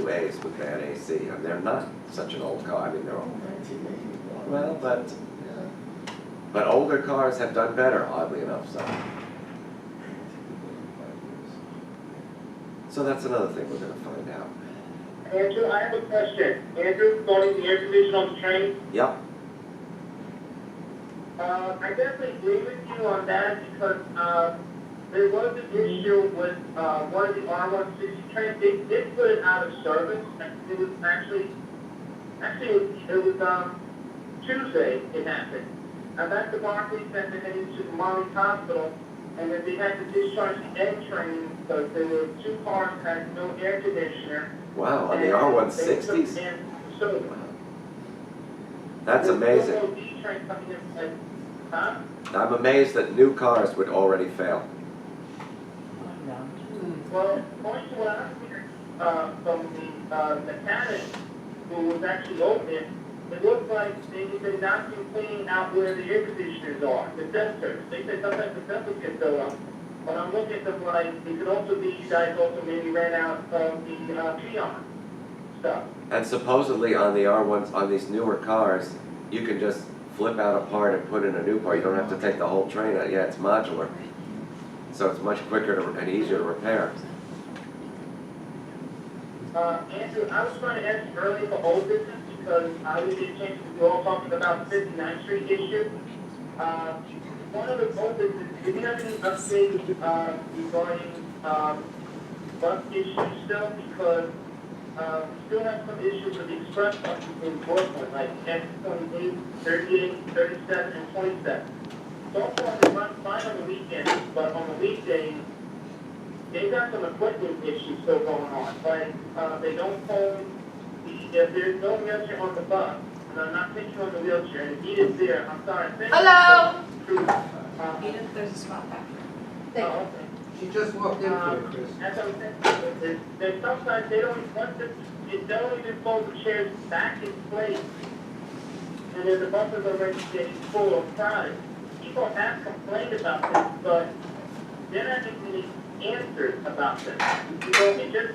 new A's with bad AC, and they're not such an old car. I mean, they're old. Well, but older cars have done better, oddly enough. So that's another thing we're going to find out. Andrew, I have a question. Andrew, regarding the air conditioning on the train. Yep. I definitely agree with you on that because there was an issue with one of the R160 trains. They did put it out of service. It was actually it was Tuesday it happened. I got the Barclays Center heading to the Marley Hospital, and then they had to discharge the N train because there were two cars that had no air conditioner. Wow, on the R160s? So, that's amazing. Huh? I'm amazed that new cars would already fail. Well, according to what I'm hearing from the mechanic who was actually over there, it looks like they've not been cleaning out where the air conditioners are, the sensors. They said sometimes the sensors get filled up. But I'm looking at them like it could also be you guys also maybe ran out of the Peon stuff. And supposedly on the R1s, on these newer cars, you can just flip out a part and put in a new part. You don't have to take the whole train out. Yeah, it's modular. So it's much quicker and easier to repair. Andrew, I was trying to ask you earlier for old business because I was getting changed. We were all talking about the 59th Street issue. One of the old businesses, did you have any updates regarding bus issues still? Because we still have some issues with the express buses in Brooklyn, like X28, 38, 37, and 27. So far, they run fine on the weekends, but on the weekdays, they've got some equipment issues still going on. Like, they don't hold if there's no wheelchair on the bus, and I'm not picturing on the wheelchair, and the Edith's there, I'm sorry. Hello? Edith, there's a spot back Oh, okay. She just walked in for it, Chris. That's what I'm saying. There's sometimes they don't even fold the chairs back in place, and then the buses are already getting full of crowded. People have complained about this, but they're not getting any answers about this. You know, it just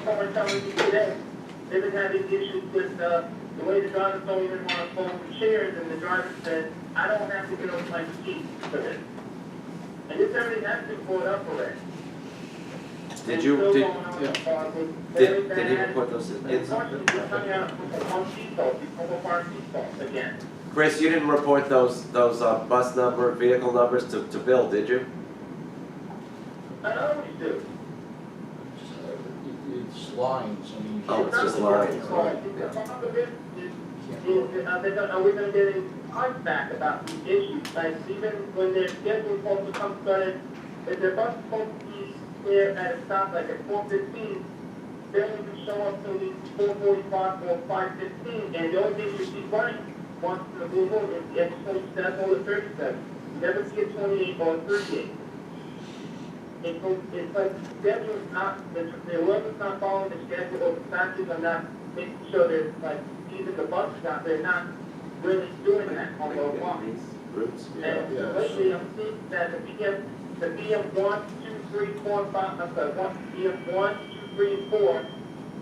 someone telling me today, they've been having issues with the way the drivers don't even want to fold the chairs, and the driver said, I don't have to get off my seat for this. And this everything has been brought up already. Did you, did he report those? Again. Chris, you didn't report those bus number, vehicle numbers to Bill, did you? I always do. It's lines, I mean. Oh, it's just lines, right? Are we going to get any contact about these issues? Like, even when they're scheduled supposed to come started, if their bus is supposed to be there at a stop like at 4:15, they don't even show up till 4:45 or 5:15, and the only thing you see running once in the blue moon is the X27 or the 37. You never see a 28 or a 38. It's like the schedule is not, the workers not following the schedule, or the factories are not making sure there's like, even the buses out there, not really doing that on those lines. And lately I'm seeing that the BM 1, 2, 3, 4, 5, I'm sorry, BM 1, 2, 3, and 4,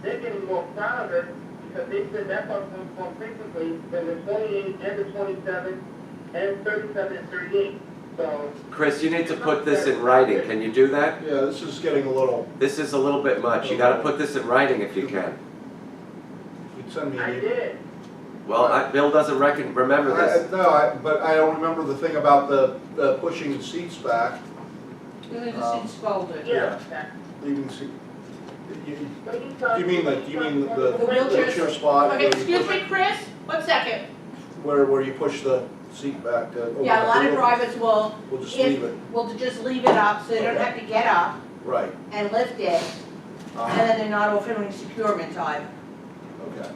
they're getting more crowded because they said that bus moves more frequently than the 28 and the 27 and 37 and 38. So, Chris, you need to put this in writing. Can you do that? Yeah, this is getting a little, This is a little bit much. You got to put this in writing if you can. you'd send me I an email. did. Well, Bill doesn't remember this. But I don't remember the thing about the pushing the seats back, You leave the seats folded. Yeah. leaving seat. You You mean the The wheelchairs. wheelchair spot? Okay, excuse me, Chris, 1 second. Where you push the seat back to open Yeah, a up lot the of door? drivers will, We'll just leave it, will just leave it up so they don't have to get up right. and lift it, and then they're not offering securement either. Okay.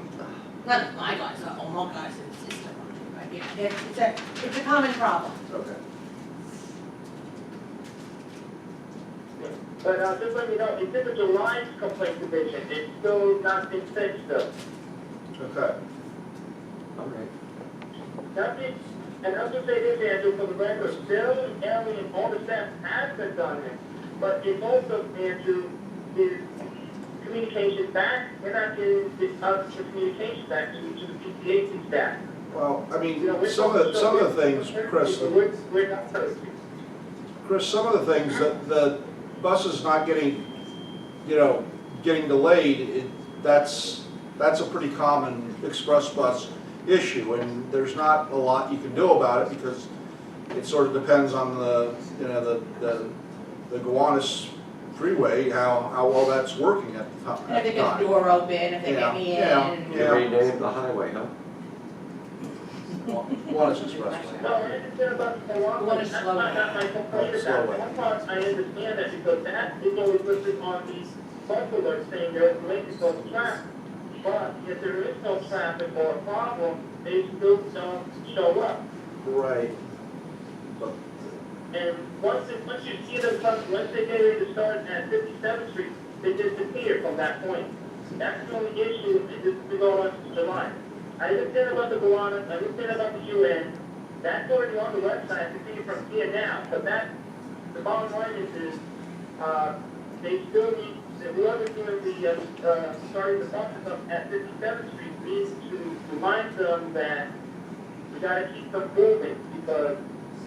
Not my guys, all my guys in the system. But yeah, it's a common problem. Okay. But just let me know, it's in the July complaint division, it's still not been fixed though. Okay. All right. And I'll just say this, Andrew, for the record, Bill and Ellie and all the staff has been done it, but it's also, Andrew, is communication back, we're not getting the communication back to the PCAC staff. Well, I mean, You know, we're some of the things, Chris, We're not supposed to. Chris, some of the things that the buses not getting, getting delayed, that's a pretty common express bus issue, and there's not a lot you can do about it because it sort of depends on the Gowanus freeway, how well that's working at the time. And if they get the door open, if they get me in. You renamed the highway, huh? Gowanus Expressway. No, I understand about the long What one, is that's slow not down? my complaint Slow about. down. One part, I understand that because that is always listed on these bus alerts saying there's late because of traffic. But if there is no traffic or a problem, they still don't show up. Right. But And once you see them come, once they get ready to start at 57th Street, they disappear from that point. That's the only issue, and this is going on to July. I understand about the Gowanus, I understand about the UN, that's already on the website, I can see it from here now, but the bottom line is, they still need, whoever's doing the, starting the buses up at 57th Street needs to remind them that we gotta keep them moving, because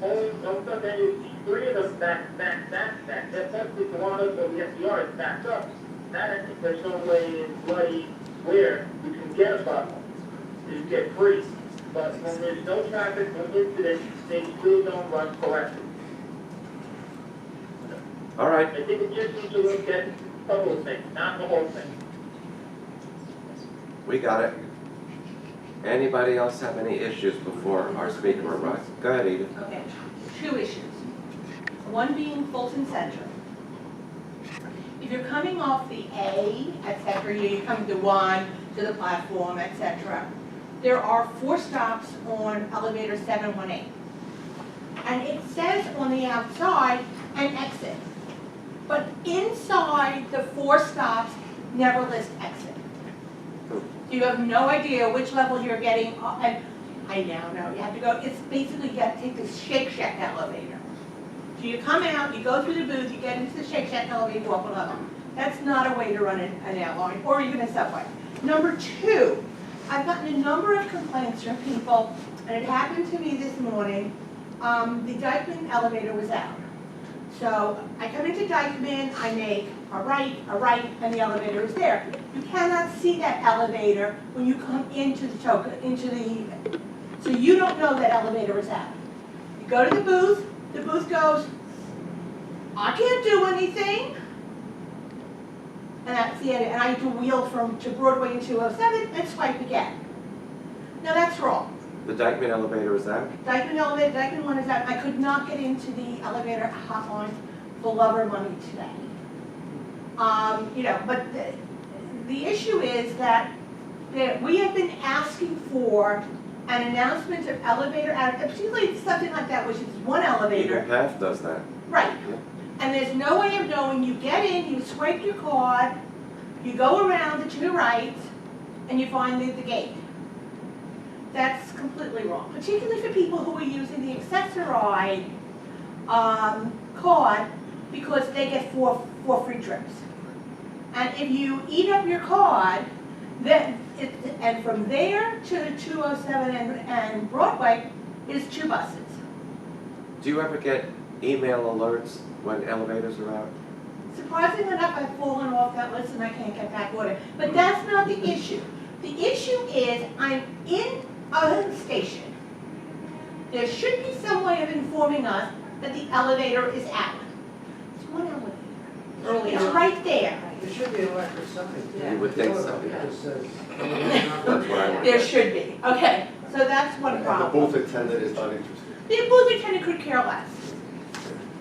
only, don't come in, you see three of them back. That's the Gowanus or the SDR is backed up. That, I think there's no way in bloody where you can get a bus. You get free, but when there's no traffic, no incident, they still don't run correctly. All right, I think it just needs to look at a couple of things, not the whole thing. we got it. Anybody else have any issues before our speaker arrives? Go ahead, Edith. Okay, two issues. One being Fulton Center. If you're coming off the A, etc., you're coming to 1, to the platform, etc., there are 4 stops on elevator 718. And it says on the outside, an exit. But inside the 4 stops never list exit. You have no idea which level you're getting, and I now know, you have to go, it's basically you have to take this Shake Shack elevator. So you come out, you go through the booth, you get into the Shake Shack elevator, you go up a level. That's not a way to run an airline, or even a subway. Number 2, I've gotten a number of complaints from people, and it happened to me this morning. The Dykeman elevator was out. So I come into Dykeman, I make a right, and the elevator is there. You cannot see that elevator when you come into the so you don't know that elevator is out. You go to the booth goes, I can't do anything. And that's the end, and I have to wheel to Broadway and 207 and swipe again. Now that's wrong. The Dykeman elevator is out? Dykeman elevator, Dykeman 1 is out. I could not get into the elevator hotline for love or money today. But the issue is that we have been asking for an announcement of elevator out, particularly something like that, which is one elevator. Eagle Path does that. Right. And there's no way of knowing, you get in, you swipe your card, you go around to the right, and you find the gate. That's completely wrong, particularly for people who are using the accessorized card because they get four free trips. And if you eat up your card, and from there to the 207 and Broadway is 2 buses. Do you ever get email alerts when elevators are out? Surprisingly enough, I've fallen off that list and I can't get back on it. But that's not the issue. The issue is I'm in a station. There should be some way of informing us that the elevator is out. It's one elevator. It's right there. There should be a record something. You would think so, yeah. That says- That's what I want. There should be. Okay, so that's one And the problem. booth attendant is not interested. The booth attendant could care less.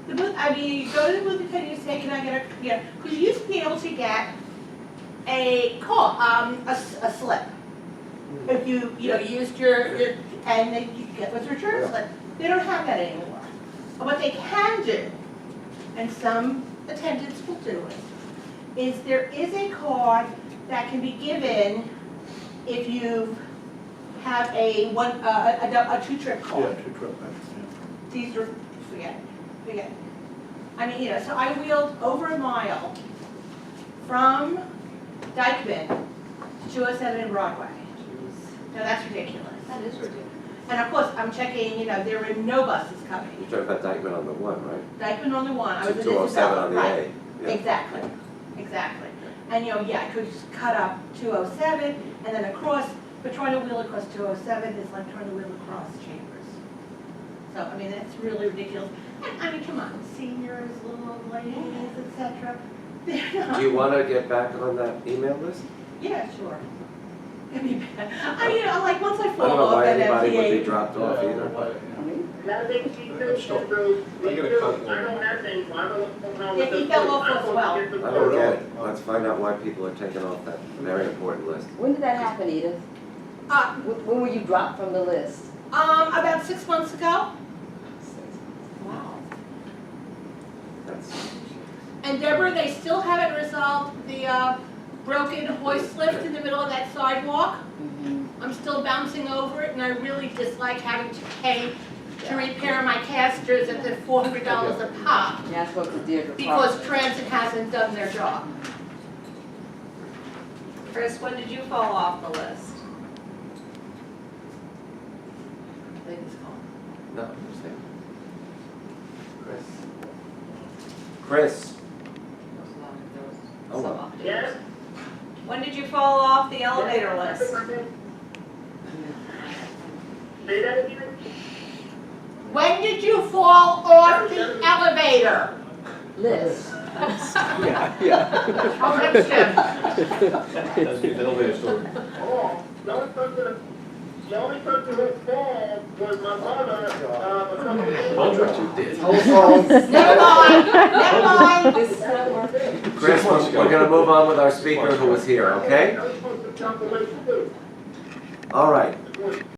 The booth, you go to the booth attendant and say, can I get because you used to be able to get a call, a slip. If you used your, and then you get what's return slip. They don't have that anymore. But what they can do, and some attendants will do it, is there is a card that can be given if you have a 2-trip card. Yeah, 2 trip back, These are, forget it. I mean, so I wheeled over a mile from Dykeman to 207 Broadway. Now, that's ridiculous. That is ridiculous. And of course, I'm checking, you know, there are no buses coming. You're talking about Dykeman on the one, right? Dykeman on the one, I was in 207 on Isabella, the right. A. Yeah. Exactly, exactly. And, you know, yeah, I could just cut up 207 and then across, but trying to wheel across 207 is like trying to wheel across Chambers. So, I mean, that's really ridiculous. And, I mean, come on, seniors, little old ladies, et cetera. They're not- Do you wanna get back on that email list? Yeah, sure. It'd be bad. I mean, you know, like, once I I fall don't know off why at anybody would be MTA. dropped off either. Now they see I'm those, still- those, I gotta cut I don't have any, I don't know what's going on Yeah, with he those. fell off I'm as supposed well. to get I them don't first. get it. Let's find out why people are taking off that very important list. When did that happen, Edith? When were you dropped from the list? About 6 months ago. Wow. That's, And Deborah, they still haven't resolved the broken hoist lift in the middle of that sidewalk. I'm still bouncing over it, and I really dislike having to pay to repair my casters at the $400 a pop Yeah, I spoke to Deirdre. because Parker. transit hasn't done their job. Chris, when did you fall off the list? Ladies call. no, I'm saying. Chris. Oh, well. Yes? When did you fall off the elevator list? Say that again? When did you fall off the elevator? List. Oh, that's Jim. That's the elevator story. Oh, the only person who called was my mother, a couple of days ago. Telephone. Never mind, never mind. This is not working. Chris, we're gonna move on with our speaker who was here, okay? I was supposed to jump away too. All right.